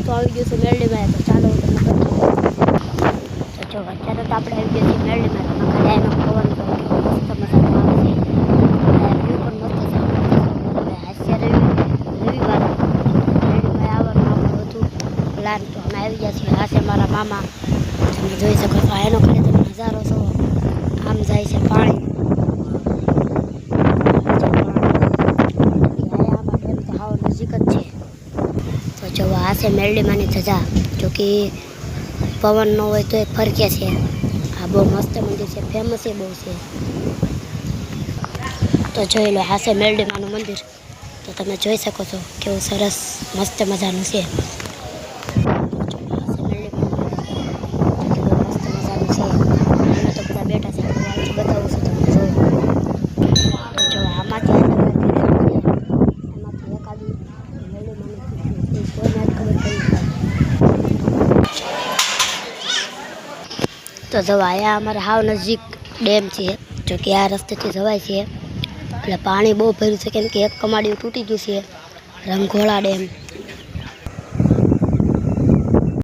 રસ્તો આવી ગયો છે મેરડીમાં, તો ચાલો હું તમને બતાવું. તો જો અત્યારે તો આપણે આવી ગયા છીએ મેરડીમાં. તમે ખાલી એનો પવન મસ્ત મજાનો આવે છે, વ્યૂ પણ મસ્ત છે. હવે હાસ્ય રવિવાર મેરડીમાં આવવાનું આપણે બધું પ્લાન, તો અમે આવી ગયા છીએ. આ છે મારા મામા, તમે જોઈ શકો છો. એનો ખાલી તમે નજારો છો, આમ જાય છે પાણી. નજીક જ છે. તો જો આ છે મેરડીમાંની ધજા, જો કે પવન ન હોય તો એ ફરકે છે. આ બહુ મસ્ત મંદિર છે, ફેમસ એ બહુ છે. તો જોઈ લો, આ છે મેરડીમાંનું મંદિર. તો તમે જોઈ શકો છો કેવું સરસ મસ્ત મજાનું છે. બેઠા છે, બતાવું છું તમને. જો આમાંથી એકાદી તો જવા અહીંયા અમારે હાવ નજીક ડેમ છે, જો કે આ રસ્તેથી જવાય છે. એટલે પાણી બહુ ભર્યું છે, કેમ કે એક કમાડીયું તૂટી ગયું છે, રંઘોળા ડેમ.